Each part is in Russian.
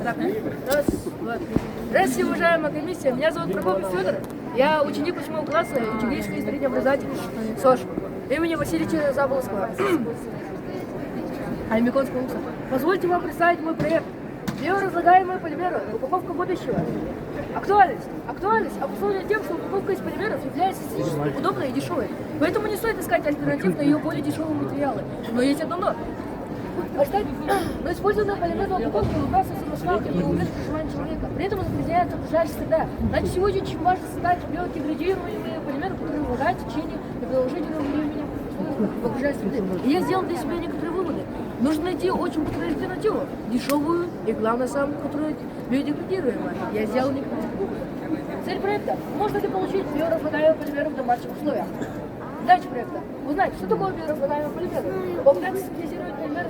так. Раз, два. Здравствуйте, уважаемая комиссия. Меня зовут Прокопьев Федор. Я ученик 8 класса ученической среднеобразовательной СОЖ имени Василия Заболоцкого. Аймиконского УКСа. Позвольте вам представить мой проект. Биоразлагаемые полимеры. Упаковка будущего. Актуальность. Обусловлена тем, что упаковка из полимеров является эстетически удобной и дешевой. Поэтому не стоит искать альтернатив на ее более дешевые материалы. Но есть одно но. Но использованная полимерная упаковка выбрасывается на свалку и умеет проживание человека. При этом загрязняет окружающая среда. Значит, сегодня очень важно создать биодеградируемые полимеры, которые влагают в течение и продолжительного времени в окружающей среды. И я сделал для себя некоторые выводы. Нужно найти очень быструю альтернативу, дешевую и, главное, самую, которая биодеградируемая. Я сделал некоторые выводы. Цель проекта – можно ли получить биоразлагаемые полимеры в домашних условиях? Задача проекта – узнать, что такое биоразлагаемые полимеры, попытаться синтезировать полимеры,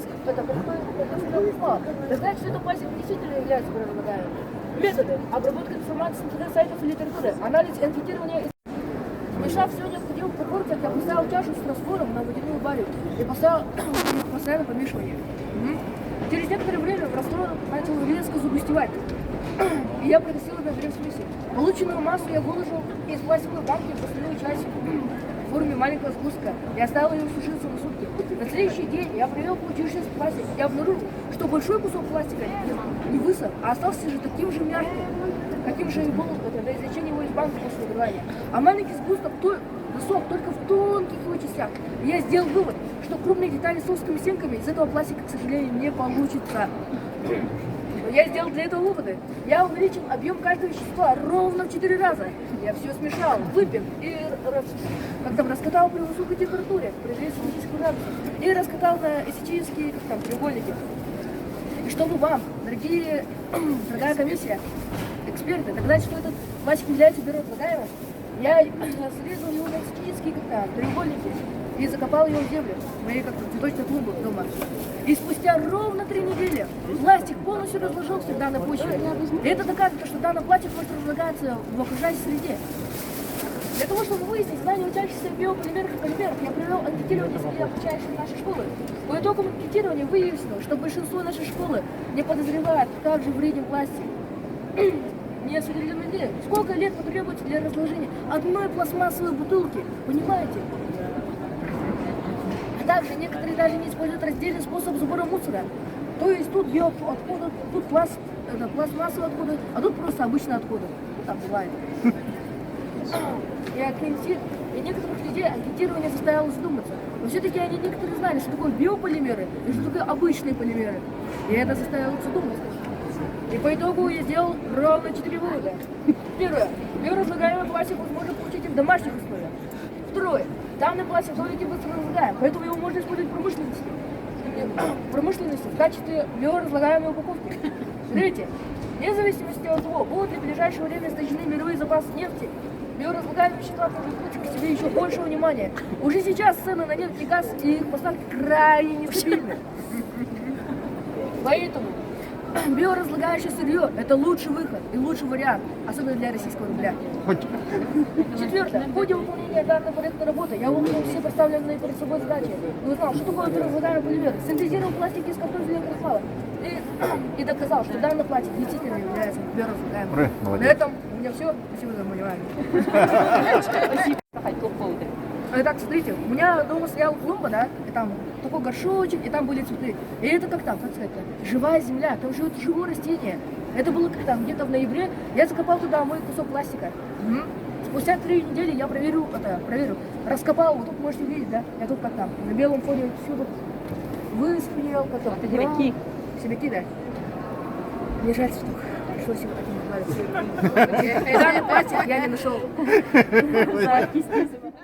доказать, что это пластик действительно является биоразлагаемым. Методы – обработка информации с интернет-сайтов и литературы, анализ и анкетирование. Смешав все необходимых пропорциях, я поставил чашу с раствором на водяную баню и поставил постоянно помешивание. Через некоторое время раствор начал резко загустевать, и я пригасил на смеси. Полученную массу я выложил из пластиковой банки в последнюю часть в форме маленького сгустка и оставил ее сушиться на сутки. На следующий день я проверил получившийся пластик и обнаружил, что большой кусок пластика не высох, а остался же таким же мягким, каким же и был до извлечения его из банки после нагревания. А маленький сгусток засох только в тонких его частях. И я сделал вывод, что крупные детали с узкими стенками из этого пластика, к сожалению, не получится. Я сделал для этого выводы. Я увеличил объем каждого вещества ровно в 4 раза. Я все смешал, выпил и раскатал при высокой температуре, при 270 градусов. И раскатал на эстетические треугольники. И чтобы вам, дорогая комиссия, эксперты, доказать, что этот пластик является биоразлагаемым, я срезал его на эстетические треугольники и закопал его в землю, в моей цветочной клумбы дома. И спустя ровно 3 недели пластик полностью разложился в данной почве. И это доказывает, что данный пластик может разлагаться в окружающей среде. Для того, чтобы выяснить знания учащихся биополимеров и полимеров, я провел анкетирование среди обучающих нашей школы. По итогам анкетирования выяснилось, что большинство нашей школы не подозревает, как же вреден пластик. Не осведомлены, сколько лет потребуется для разложения одной пластмассовой бутылки, понимаете? А также некоторые даже не используют раздельный способ сбора мусора. То есть тут биоотходы, тут пластмассовые отходы, а тут просто обычные отходы. Ну, так бывает. И некоторых людей анкетирование заставило задуматься. Но все-таки они некоторые знали, что такое биополимеры и что такое обычные полимеры. И это заставило их задуматься. И по итогу я сделал ровно 4 вывода. Первое. Биоразлагаемый пластик можно получить и в домашних условиях. Второе. Данный пластик довольно быстро разлагаем, поэтому его можно использовать в промышленности в качестве биоразлагаемой упаковки. Третье. Вне зависимости от того, будут ли в ближайшее время истощены мировые запасы нефти, биоразлагаемые вещества привлекут к себе еще больше внимания. Уже сейчас цены на нефть и газ и их поставки крайне нестабильны. Поэтому биоразлагающее сырье – это лучший выход и лучший вариант, особенно для российского рубля. Четвертое. В ходе выполнения данной проектной работы я выполнил все поставленные перед собой задачи и узнал, что такое биоразлагаемый полимер, синтезировал пластик из картофеля и крахмала и доказал, что данный пластик действительно является биоразлагаемым. На этом у меня все. Спасибо за внимание. Спасибо. Итак, смотрите, у меня дома стояла клумба, да, и там такой горшочек, и там были цветы. И это как сказать, живая земля, там живет живое растение. Это было где-то в ноябре, я закопал туда мой кусок пластика. Спустя 3 недели я проверил, раскопал, вот тут можете видеть, да, я тут на белом фоне всюду выспрел, Это сибиряки. Сибиряки, да. Мне жаль, что пришлось его таким избавиться. И данный пластик я не нашел.